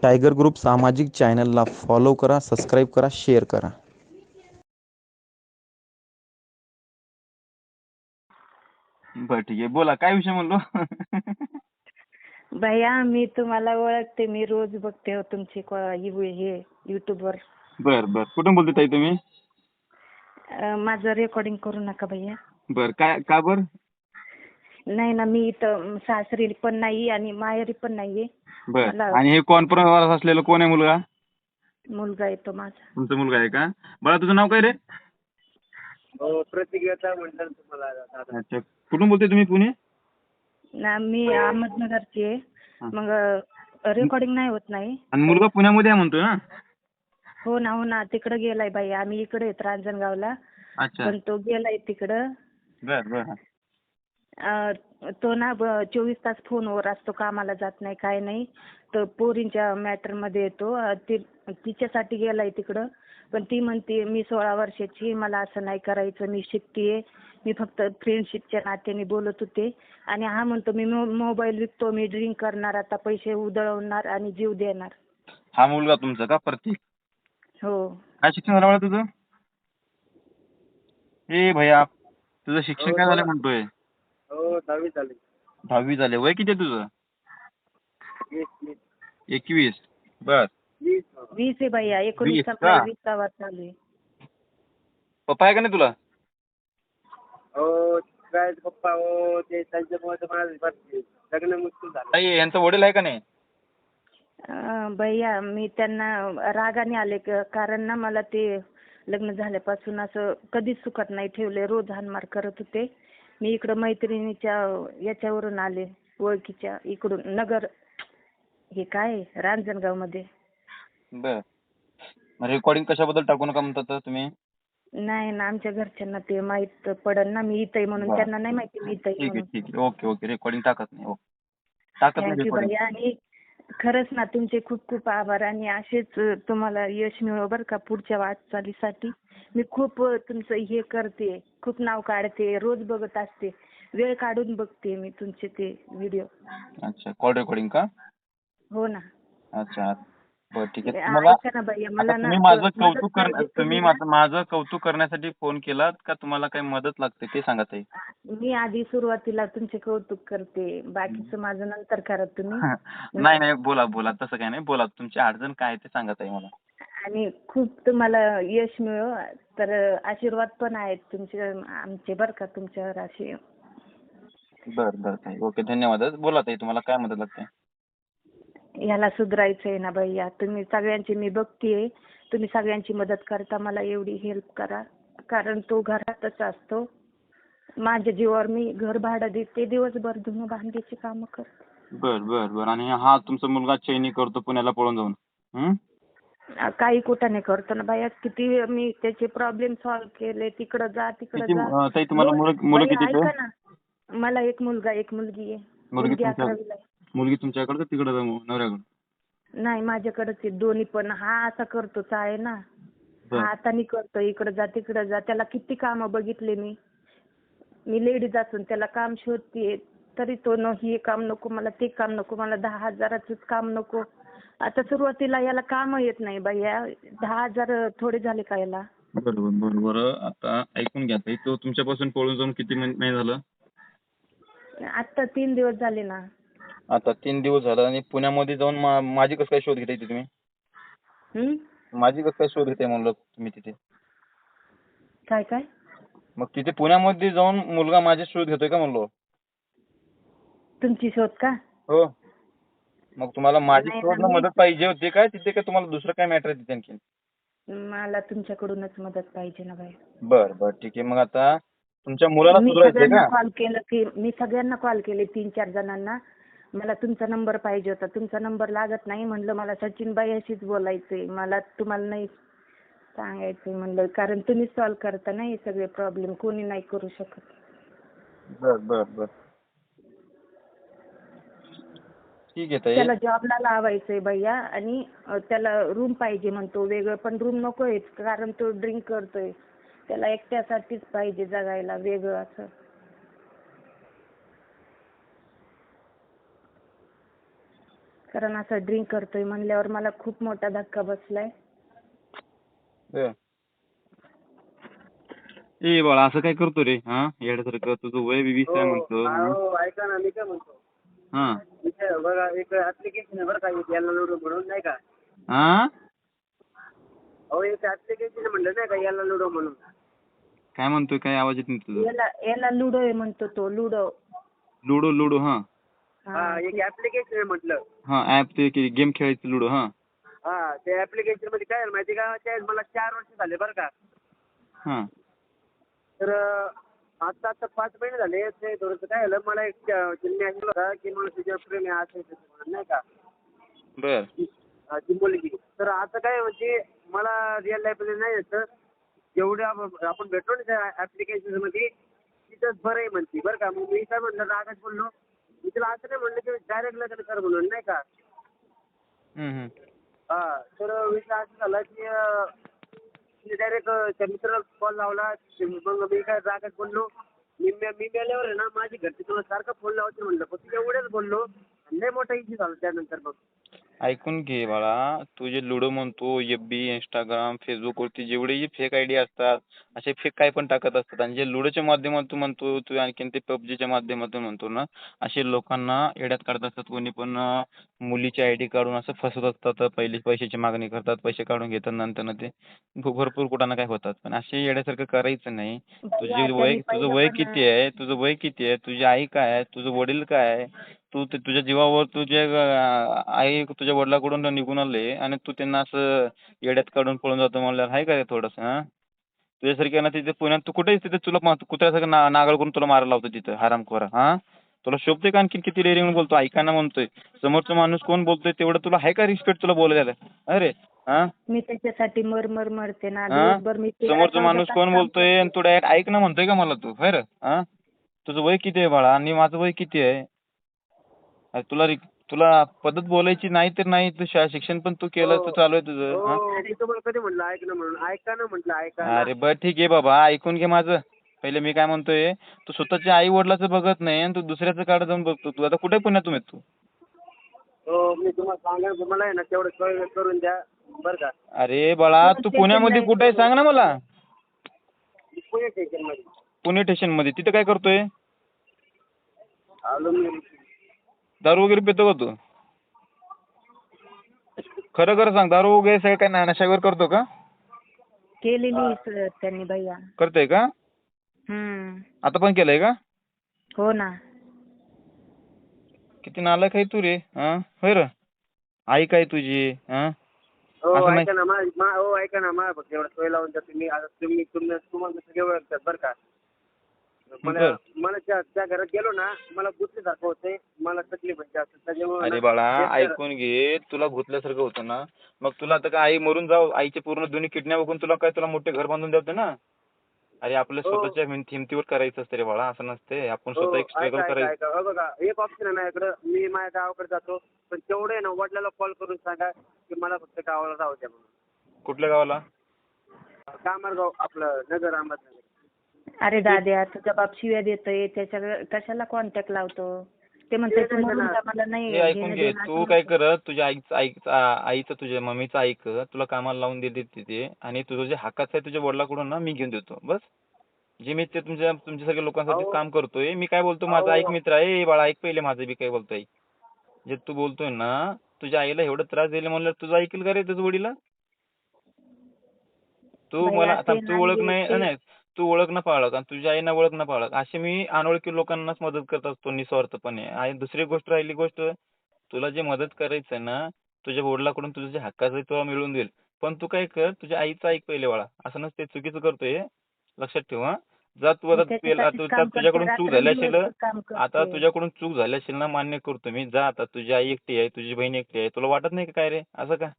Tiger group सामाजिक चॅनलला follow करा, सबस्क्राईब करा, शेअर करा. बरं ठीक आहे, बोला काय विषय म्हणलो. भैया मी तुम्हाला ओळखते, मी रोज बघते हो तुमची हे युट्यूबवर. बर बर, कुठून बोलते ताई तुम्ही? माझं रेकॉर्डिंग करू नका भैया. बर, काय का बर? नाही ना, मी इथं सासरी पण नाही आणि माहेरी पण नाहीये. बर, मला आणि हे कॉन्फरन्स असलेलं कोण आहे मुलगा? मुलगा येतो माझा. तुमचा मुलगा आहे का? बाळा तुझं नाव काय रे? प्रतीक म्हणतात तुम्हाला. अच्छा, कुठून बोलते तुम्ही? पुणे? ना मी अहमदनगरची आहे. हा. मग रेकॉर्डिंग नाही होत नाही. आणि मुलगा पुण्यामध्ये आहे म्हणतोय ना? हो ना, हो ना, तिकडे गेलाय भैया. आम्ही इकडे आहेत रांजणगावला, अच्छा, पण तो गेलाय तिकडं. बर बर. तो ना 24 तास फोनवर असतो, कामाला जात नाही काय नाही. तर पोरींच्या मॅटर मध्ये येतो. तिच्यासाठी गेलाय तिकडं. पण ती म्हणते मी 16 वर्षाची, मला असं नाही करायचं, मी शिकतेय, मी फक्त फ्रेंडशिपच्या नात्याने बोलत होते. आणि हा म्हणतो मी मोबाईल विकतो, मी ड्रिंक करणार, आता पैसे उधळवणार आणि जीव देणार. हा मुलगा तुमचा का प्रतीक? हो. काय शिक्षण झालं बाळा तुझं? ए भैया, तुझं शिक्षण काय झालं म्हणतोय? हो 10वी झाली. 10वी झाले. वय किती आहे तुझं? 20. 21. बर. 20 आहे भैया. 19 20 संपलाय, का? 20वा चालू आहे. पप्पा आहे का नाही तुला? हो काय पप्पा, हो ते त्यांच्यामुळे माझं लग्न मुश्किल झालं. ताई यांचा वडील आहे का नाही? भैया मी त्यांना रागाने आले, कारण ना मला ते लग्न झाल्यापासून असं कधीच सुखात नाही ठेवले, रोज हाणमार करत होते. मी इकडं मैत्रिणीच्या याच्यावरून आले, ओळखीच्या इकडून नगर, हे काय रांजणगाव मध्ये. बर. रेकॉर्डिंग कशाबद्दल टाकू नका म्हणतात तुम्ही? नाही ना, आमच्या घरच्यांना ते माहित पडल ना मी इथं आहे म्हणून. बरं. त्यांना नाही माहिती मी इथं आहे ठीक आहे म्हणून. ठीक आहे, ओके ओके. रेकॉर्डिंग टाकत नाही. ओके, टाकत नाही थँक्यू रेकॉर्डिंग. भैया. आणि खरंच ना तुमचे खूप खूप आभार, आणि असेच तुम्हाला यश मिळो बरं का पुढच्या वाटचालीसाठी. मी खूप तुमचं हे करते, खूप नाव काढते, रोज बघत असते, वेळ काढून बघते मी तुमचे ते व्हिडिओ. अच्छा, कॉल रेकॉर्डिंग का? हो ना. अच्छा, बरं ठीक आहे. तुम्हाला ऐका ना भैया, आता मला ना तुम्ही माझं मदत कौतुक पाहिजे. तुम्ही माझं कौतुक करण्यासाठी फोन केलात का तुम्हाला काही मदत लागते ते सांगा ताई. मी आधी सुरुवातीला तुमचे कौतुक करते, बाकीचं माझं नंतर करा तुम्ही. नाही नाही, बोला बोला, तसं काही नाही, बोला. तुमची अडचण काय आहे ते सांगा ताई मला. आणि खूप तुम्हाला यश मिळो, तर आशीर्वाद पण आहेत तुमचे आमचे बरं का तुमच्यावर असे. बरं बरं ताई, ओके, धन्यवाद. बोला ताई, तुम्हाला काय मदत लागते? ह्याला सुधारायचंय ना भैया. तुम्ही सगळ्यांची मी बघतीये, तुम्ही सगळ्यांची मदत करता, मला एवढी हेल्प करा. कारण तो घरातच असतो, माझ्या जीवावर मी घर भाडं देते, दिवसभर धुणं भांडीची कामं करते. बर बर बर. आणि हा तुमचा मुलगा चैनी करतो पुण्याला पळून जाऊन? काही कुठाने करतो ना भैया. किती मी त्याचे प्रॉब्लेम सॉल्व्ह केले, तिकडं जा तिकडं किती जा. ताई तुम्हाला मुलं भैया किती ऐका आहे? ना, मला एक मुलगा एक मुलगी आहे. मुलगी मुलगी तुमच्या 11वीला आहे. मुलगी तुमच्याकडे का तिकडे नवऱ्याकडे? नाही, माझ्याकडेच आहे दोन्ही पण. हा असा करतोच आहे ना, बर. हा आता नाही करतो, इकडे जा तिकडे जा. त्याला किती कामं बघितले मी. मी लेडीज असून त्याला काम शोधते, तरी तो हे काम नको मला, ते काम नको मला, 10,000च काम नको. आता सुरुवातीला याला काम येत नाही भैया. 10,000 थोडे झाले का याला? बरोबर बरोबर. आता ऐकून घ्या ताई, तो तुमच्यापासून पळून जाऊन किती महिने झालं? आता 3 दिवस झाले ना. आता 3 दिवस झालं. आणि पुण्यामध्ये जाऊन माझी कसं काय शोध घेताय तुम्ही? माझी कसं काय शोध घेताय म्हणलं तुम्ही तिथे? काय काय? मग तिथे पुण्यामध्ये जाऊन मुलगा माझे शोध घेतोय का म्हणलो? तुमची शोध का? हो. मग तुम्हाला माझी नाही ना, शोधनं मदत पाहिजे होती काय तिथे, का तुम्हाला दुसरं काय मॅटर आहे तिथे आणखी? मला तुमच्याकडूनच मदत पाहिजे ना बाई. बर बर ठीक आहे. मग आता तुमच्या मुलाला मी सुधारायचंय सगळ्यांना का? कॉल केलं की सगळ्यांना कॉल केले 3-4 जणांना. मला तुमचा नंबर पाहिजे होता, तुमचा नंबर लागत नाही. म्हणलं मला सचिन बाईशीच बोलायचंय, मला तुम्हाला नाही सांगायचंय म्हणलं, कारण तुम्ही सॉल्व्ह करता ना हे सगळे प्रॉब्लेम, कोणी नाही करू शकत. बर बर बर, ठीक आहे ताई. त्याला जॉबला लावायचंय भैया, आणि त्याला रूम पाहिजे म्हणतो वेगळं, पण रूम नकोय कारण तो ड्रिंक करतोय. त्याला एकट्यासाठीच पाहिजे जगायला वेगळं असं. कारण असं ड्रिंक करतोय म्हणल्यावर मला खूप मोठा धक्का बसलाय. बर. ए बाळा असं काय करतो रे? हा येड्यासारखं तुझं वय 20 आहे म्हणतो. अहो ऐका ना, मी काय म्हणतो, हा इथे बघा एक ऍप्लिकेशन आहे बरं का, एक याला लुडो म्हणून नाही का. हा अहो एक ऍप्लिकेशन म्हणलं नाही का, याला लुडो म्हणून. काय म्हणतोय? काय आवाज येत नाही तुझं. याला लुडो आहे म्हणतो तो, लुडो. लुडो लुडो हा हा एक ऍप्लिकेशन आहे म्हटलं. हा ऍप ते गेम खेळायचं लुडो. हा हा त्या ऍप्लिकेशन मध्ये काय आहे माहिती का, त्या मला 4 वर्ष झाले बरं का. हा तर आता 5 महिने झाले. ते थोडंसं काय झालं, मला एक मेसेज होता की मला तुझ्या प्रेम आहे असं म्हणून नाही का. बर ती मुलगी. तर आता काय म्हणजे मला रिअल लाईफमध्ये नाही येतं, जेवढे आपण भेटलो ना त्या ऍप्लिकेशन मध्ये तिथंच बरं आहे म्हणते बरं का. मग मी काय म्हणलं, रागात बोललो. मी तिला असं नाही म्हणलं की डायरेक्ट लग्न कर म्हणून नाही का. हा तर विषय असं झाला की डायरेक्ट त्या मित्राला कॉल लावला. मग मी काय रागात बोललो. मी मेल्यावर आहे ना माझी घरची तुला सारखं फोन लावते म्हणलं, फक्त एवढंच बोललो. लय मोठा इश्यू झाला त्यानंतर. मग ऐकून घे बाळा, तू जे लुडो म्हणतो, FB, इंस्टाग्राम, फेसबुक वरती जेवढेही फेक आयडी असतात, असे फेक काय पण टाकत असतात. आणि जे लुडोच्या माध्यमातून म्हणतो तू, आणखीन ते पबजीच्या माध्यमातून म्हणतो ना, असे लोकांना येड्यात काढत असतात. कोणी पण मुलीची आयडी काढून असं फसवत असतात. पहिली पैशाची मागणी करतात, पैसे काढून घेतात, नंतर ते भरपूर कुठं ना काय होतात. पण असे येड्यासारखं करायचं नाही. तुझं वय किती आहे? तुझं वय किती आहे? तुझी आई काय आहे? तुझं वडील काय आहे? तू तुझ्या जीवावर तुझे आई तुझ्या वडिलांकडून निघून आले आणि तू त्यांना असं येड्यात काढून पळून जातो म्हणल्यावर आहे का रे थोडंसं? हा तुझ्यासारख्या तिथे पुण्यात तू कुठेही तिथे तुला कुत्र्यासारखं नागाळ करून तुला मारायला लावतो तिथं हरामखोरा. हा तुला शोभते का आणखी किती डेअरिंग बोलतो? ऐकायला म्हणतोय समोरचा माणूस कोण बोलतोय तेवढं तुला आहे का रिस्पेक्ट तुला बोलायला? अरे हा मी त्याच्यासाठी मरते ना दिवसभर. मी समोरचा माणूस कोण बोलतोय आणि तू डायरेक्ट ऐक ना म्हणतोय का मला तू? खरं हा तुझं वय किती आहे बाळा आणि माझं वय किती आहे? तुला पद्धत बोलायची नाही तर नाही. तू शिक्षण पण तू केलं, तू चालू आहे तुझं. मी तुम्हाला कधी म्हणलं ऐक ना म्हणून? ऐका ना म्हटलं, ऐका ना. अरे बर ठीक आहे बाबा, ऐकून घे माझं. पहिले मी काय म्हणतोय, तू स्वतःच्या आई वडिलाचं बघत नाही आणि तू दुसऱ्याचं काढ जाऊन बघतो. तू आता कुठे पुण्यातून येत तू? मी तुम्हाला सांगा, मला आहे ना तेवढं सोय करून द्या बरं का. अरे बाळा तू पुण्यामध्ये कुठे आहे सांग ना मला. पुणे स्टेशनमध्ये. पुणे स्टेशन मध्ये तिथे काय करतोय? आलो मी. दारू वगैरे पितो का तू? खरं खरं सांग, दारू वगैरे सगळं काय नशा वगैरे करतो का? केलेली सर त्यांनी भैया. करतोय का? आता पण केलंय का? हो ना. किती नालायक आहे तू रे. हा होय रे. आई काय तुझी? हा ऐका ना माझ्या फक्त एवढं सोय लावून द्या तुम्ही. आता तुम्हाला सगळे ओळखतात बरं का. मला त्या घरात गेलो ना, मला गुतल्यासारखं होतंय, मला तकलीफ म्हणजे असं त्याच्यामुळे. अरे बाळा ऐकून घे, तुला भुतल्यासारखं होतं ना, मग तुला आता काय आई मरून जाऊ, आईचे पूर्ण दोन्ही किडनॅप बघून तुला मोठे घर बांधून द्यावं ना. अरे आपल्या स्वतःच्या हिमतीवर करायचं असतं रे बाळा, असं नसते. आपण स्वतः एक स्ट्रगल करायचं. बघा एक ऑप्शन आहे माझ्याकडं, मी माझ्या गावाकडे जातो, पण तेवढे आहे ना वडिलांना कॉल करून सांगा की मला फक्त गावाला राहू द्या म्हणून. कुठल्या गावाला? कामरगाव, आपलं नगर अहमदनगर. अरे दाद्या, तुझा बाप शिव्या देतोय, त्याच्या कशाला कॉन्टॅक्ट लावतो? ते म्हणते तू मरून जा, मला नाही ऐकून घे, तू काय कर, तुझ्या आईचं तुझ्या मम्मीचं ऐक, तुला कामाला लावून देते तिथे, आणि तुझं जे हक्काचं आहे तुझ्या वडिलांकडून ना मी घेऊन देतो. बस जे मी ते तुमच्या सगळ्या लोकांसाठी काम करतोय. मी काय बोलतो, माझा ऐक मित्र आहे बाळा, ऐक पहिले माझं बी काय बोलतोय. जे तू बोलतोय ना, तुझ्या आईला एवढं त्रास दिले म्हणलं तुझं ऐकेल का रे तुझं वडील? तू मला आता तू ओळख नाही, तू ओळख ना पाळक आणि तुझ्या आईना ओळख ना पाळक, असे मी अनोळखी लोकांनाच मदत करत असतो निस्वार्थपणे. आणि दुसरी गोष्ट राहिली गोष्ट, तुला जे मदत करायचं ना, तुझ्या वडिलांकडून तुझं जे हक्काचं आहे तुला मिळून देईल. पण तू काय कर, तुझ्या आईचं ऐक पहिले बाळा, असं नसते. चुकीचं करतोय, लक्षात ठेव. हा जा तू आता तुझ्याकडून चूक झाली असेल, आता तुझ्याकडून चूक झाली असेल ना, मान्य करतो मी. जा आता, तुझी आई एकटी आहे, तुझी बहीण एकटी आहे, तुला वाटत नाही का काय रे असं का?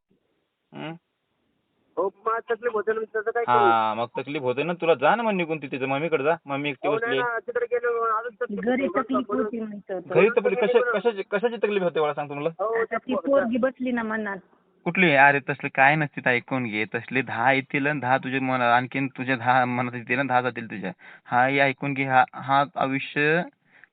तकलीफ होते ना त्याचं काय. हा मग तकलीफ होते ना तुला, जा ना मग निघून तिथे मम्मीकडे जा. मम्मी एकटी बसली तिकडे गेलो घरी तकलीफ होती म्हणतो. घरी तकलीफ कशाची तकलीफ होते मला सांग तुम्हाला? ती पोरगी बसली ना मनात. कुठली? अरे तसले काय नसते, ऐकून घे. तसले 10 येतील आणि 10 तुझ्या मनात, आणखीन तुझ्या 10 मनात येतील आणि 10 जातील तुझ्या. हा हे ऐकून घे, हा आयुष्य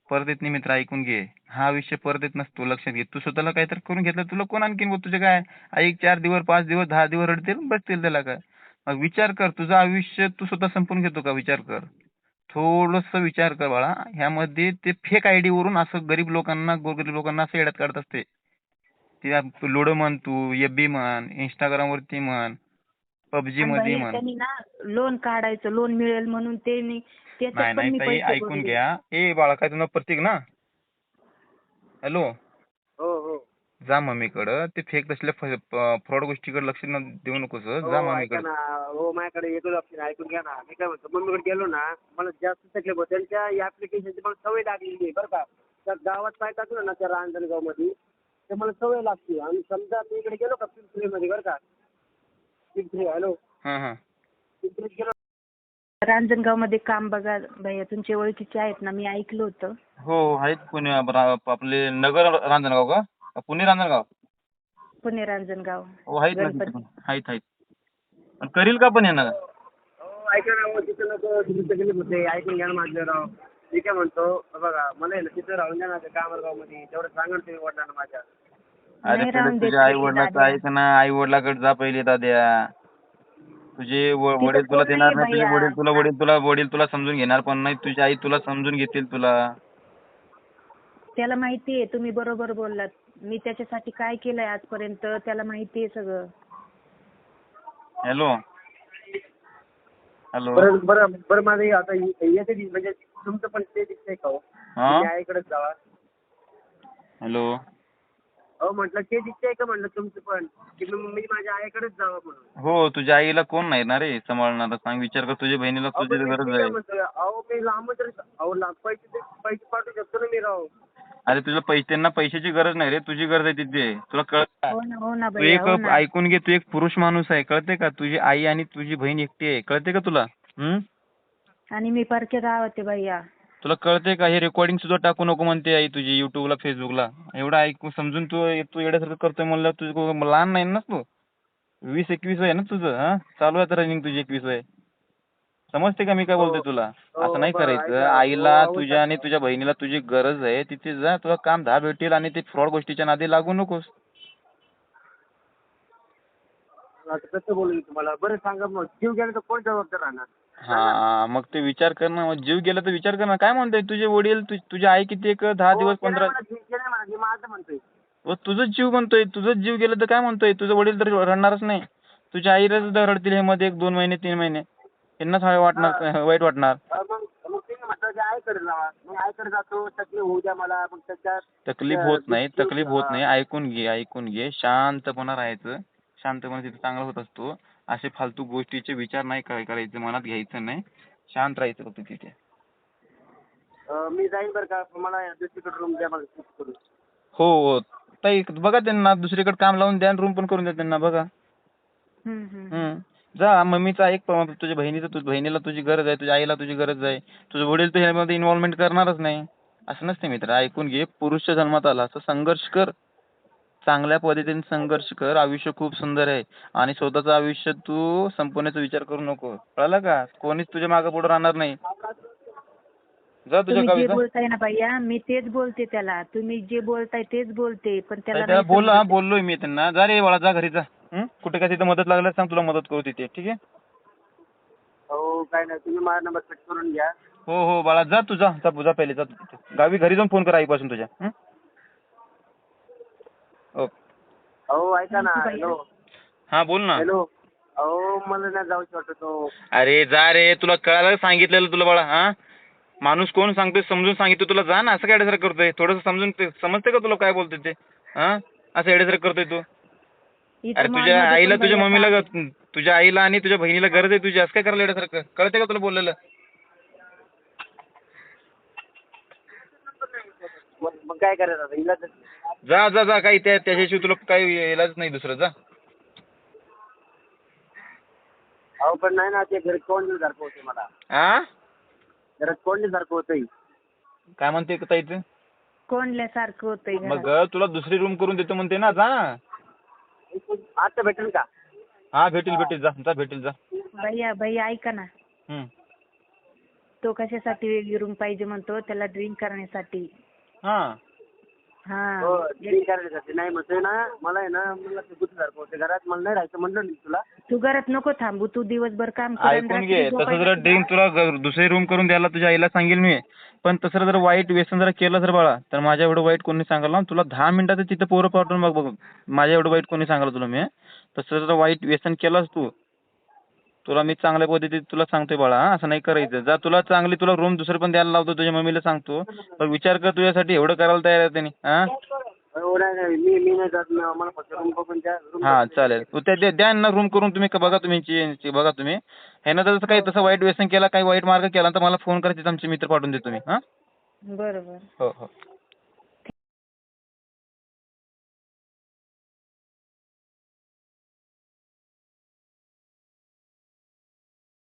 परत येत नाही मित्र, ऐकून घे. हा विषय परत येत नसतो, लक्षात घे. तू स्वतःला काहीतरी करून घेतलं, तुला कोण आणखीन बोल, तुझे काय आई 4 दिवस 5 दिवस 10 दिवस रडतील बसतील, त्याला काय. मग विचार कर, तुझं आयुष्य तू स्वतः संपवून घेतो का, विचार कर. थोडंसं विचार कर बाळा. ह्यामध्ये ते फेक आयडी वरून असं गरीब लोकांना, गोरगरीब लोकांना असं येड्यात काढत असते. ते लुडो म्हण, तू FB म्हण, Instagram वरती म्हण, PUBG आणि मध्ये भैया म्हण. त्यांनी ना लोन काढायचं, लोन मिळेल म्हणून त्यांनी त्याच्यात नाही पण नाही मी ताई, पैसे ऐकून भरले. घ्या. ए बाळा, काय तुझं प्रतीक ना? हॅलो, हो हो जा मम्मीकडं. ते फेक तसल्या फ्रॉड गोष्टीकडे लक्ष देऊ नकोस. जा हो ऐका मम्मीकडे. ना. हो माझ्याकडे एकच ऑप्शन ऐकून घ्या ना. मी काय म्हणतो, मम्मीकडे गेलो ना, मला जास्त तकलीफ होते. त्यांच्या या ऍप्लिकेशनची मला सवय लागलेली आहे बरं का. त्या गावात काय टाकलं ना, त्या रांजणगावमध्ये, ते मला सवय लागते. आणि समजा मी इकडे गेलो का पिंपरीमध्ये, बरं का, पिंपरी, हॅलो, हां हां. पिंपरीत गेलो. रांजणगाव मध्ये काम बघा भैया, तुमच्या ओळखीचे आहेत ना, मी ऐकलं होतं. हो हो, आहेत. पुणे आपले नगर रांजणगाव का? पुणे रांजणगाव? पुणे रांजणगाव हो, आहेत ना तिथे गणपती. पण. आहेत. पण करील का पण येणार? हो ऐका ना, हो तिथं नको, तिथं तकलीफ होते. ऐकून घ्या ना माझं राव. मी काय म्हणतो, बघा मला आहे ना तिथं राहून द्या ना, त्या कामरगावमध्ये. तेवढं सांगा ना तुम्ही वडिलांना माझ्या. अरे नाही पहिले राहून देत तुझ्या आई ते वडिलाचं दाद्या. ऐक ना. आई वडिलाकडे जा पहिले दाद्या. तुझे तिथं वडील तुला कोण देणार नाहीये नाही. तुझे भैया. वडील तुला समजून घेणार पण नाही. तुझी आई तुला समजून घेतील तुला. त्याला माहिती आहे, तुम्ही बरोबर बोललात. मी त्याच्यासाठी काय केलंय आजपर्यंत त्याला माहिती आहे सगळं. Hello hello. बरं बरं बरं माझं आता येते म्हणजे तुमचं पण ते दिसतंय का हो? हा. तुम्ही आईकडेच जावा. हॅलो. हो म्हटलं ते दिसतंय का म्हटलं तुमचं पण, की मी माझ्या आईकडेच जावं म्हणून. हो, तुझ्या आईला कोण नाही ना रे सांभाळणार. सांग, विचार कर. तुझ्या बहिणीला अहो तुझी पण मी गरज काय आहे. म्हणतोय, अहो मी लांब तरी, अहो पैसे पाठवू शकतो ना मी राव. अरे त्यांना पैशाची गरज नाही रे, तुझी गरज आहे तिथे. तुला कळत का? हो ना तू भैया, एक हो ना. ऐकून घे, तू एक पुरुष माणूस आहे, कळते का? तुझी आई आणि तुझी बहीण एकटी आहे, कळते का तुला? आणि मी परके गावात आहे भैया. तुला कळते का? हे रेकॉर्डिंग सुद्धा टाकू नको म्हणते आई तुझी युट्यूबला, फेसबुकला. एवढं ऐकून समजून तू येड्यासारखं करतोय म्हणलं. तुझं लहान नाही ना तू. 20-21 आहे ना तुझं. हा, चालू आहे रनिंग तुझी 21 आहे. समजते का मी काय बोलतोय तुला? असं नाही करायचं. आईला तुझ्या आणि तुझ्या बहिणीला तुझी गरज आहे, तिथे जा. तुला काम भेटेल आणि ते फ्रॉड गोष्टीच्या नादी लागू नकोस. आता कसं बोलू तुम्हाला? बरं सांगा मग, जीव गेला तर कोण जबाबदार राहणार? हा, मग ते विचार कर ना. मग जीव गेला तर विचार कर ना. काय म्हणतोय तुझे वडील, तुझी आई किती 10 दिवस 15. मी माझं म्हणतोय. तुझंच जीव म्हणतोय. तुझंच जीव गेला तर काय म्हणतोय? तुझे वडील तर रडणारच नाही. तुझ्या आईला सुद्धा रडतील हे मध्ये 1-2 महिने 3 महिने. त्यांनाच वाईट वाटणार. मग ते म्हटलं की आईकडे जावा. मग आईकडे जातो, तकलीफ होऊ द्या मला. मग त्याच्यात तकलीफ होत नाही. ऐकून घे. शांतपणा राहायचं. शांतपणे तिथे चांगला होत असतो. असे फालतू गोष्टीचे विचार नाही करायचे, मनात घ्यायचं नाही. शांत राहायचं फक्त तिथे. मी जाईन बरं का, मला दुसरीकडे रूम द्या मला शिफ्ट करून. हो. ताई बघा, त्यांना दुसरीकडे काम लावून द्या, रूम पण करून द्या त्यांना. बघा. जा. मम्मीचा ऐक. तुझ्या बहिणीला तुझी गरज आहे, तुझ्या आईला तुझी गरज आहे. तुझे वडील तर ह्यामध्ये इन्व्हॉल्वमेंट करणारच नाही. असं नसते मित्र. ऐकून घे. पुरुषच्या जन्मात आला असं संघर्ष कर. चांगल्या पद्धतीने संघर्ष कर. आयुष्य खूप सुंदर आहे. आणि स्वतःचं आयुष्य तू संपवण्याचा विचार करू नको. कळलं का? कोणीच तुझ्या मागे पुढे राहणार नाही. जा तुझ्या तुम्ही जे गावी. बोलताय ना भैया, मी तेच बोलते त्याला. तुम्ही जे बोलताय तेच बोलते, पण त्याला नाही बोललोय मी त्यांना. जा रे बाळा, जा घरी जा. कुठे काय तिथे मदत लागल्यास सांग, तुला मदत करू तिथे. ठीक आहे? हो काय नाही, तुम्ही माझा नंबर सेट करून घ्या. हो बाळा, जा तू. जा पहिले जा तिथे. गावी घरी जाऊन फोन कर आईपासून तुझ्या. ओके. अहो ऐका ना. हॅलो. हा, बोल ना. हॅलो. अहो मला नाही जाऊच वाटतो. अरे जा रे. तुला कळायला सांगितलेलं तुला बाळा. हा, माणूस कोण सांगतोय समजून सांगितलं तुला. जा ना. असं काय येड्यासारखं करतोय? थोडंसं समजून समजते का तुला काय बोलतोय ते? हा, असं येड्यासारखं करतोय तू. अरे तुझ्या आईला, तुझ्या मम्मीला, तुझ्या आईला आणि तुझ्या बहिणीला गरज आहे तुझी. असं काय करायला येड्यासारखं? कळते का तुला बोललेलं? मग काय करायचं आता? इलाज जा. काही त्याच्याशिवाय तुला काही इलाज नाही दुसरं. जा. अहो पण नाही ना, ते घरी कोंडल्यासारखं होते मला. हा, घरात कोंडल्यासारखं होतंय. काय म्हणते ताई ते? कोंडल्यासारखं होतंय घरात. मग तुला दुसरी रूम करून देतो म्हणते ना. जा. आता भेटेल का? हा, भेटेल. जा भेटेल. जा. भैया ऐका ना. तो कशासाठी वेगळी रूम पाहिजे म्हणतो, त्याला ड्रिंक करण्यासाठी. हा हो हा ड्रिंक करण्यासाठी नाही म्हणतोय ना. मला आहे ना मला ते गुतसारखं होते घरात, मला नाही राहायचं म्हणलं नाही तुला. तू घरात नको थांबू, तू दिवसभर काम कर आणि ऐकून रात्री घे. तसं झोपायला जर ड्रिंक तुला दुसरी रूम करून द्यायला तुझ्या आईला सांगेल मी. पण तसं जर वाईट व्यसन जर केलं जर बाळा, तर माझ्या एवढं वाईट कोणी सांगाल ना तुला 10 मिनिटात तिथं पोरं पाठवून बघ. माझ्या एवढं वाईट कोणी सांगाल तुला मी. तसं जर वाईट व्यसन केलंस तू, तुला मी चांगल्या पद्धतीत तुला सांगतोय बाळा, असं नाही करायचं. जा तुला चांगली तुला रूम दुसरी पण द्यायला लावतो, तुझ्या मम्मीला सांगतो. पण विचार कर, तुझ्यासाठी एवढं करायला तयार आहे त्यांनी. हा नाही मी नाही जात ना, मला फक्त रूम बघून द्या. हा चालेल. तू त्या द्या ना रूम करून. तुम्ही बघा, तुम्ही बघा तुम्ही. ह्यानं जर काही तसं वाईट व्यसन केला, काही वाईट मार्ग केला तर मला फोन करा, तिथं आमचे मित्र पाठवून देतो मी. हा बरोबर. हो हो.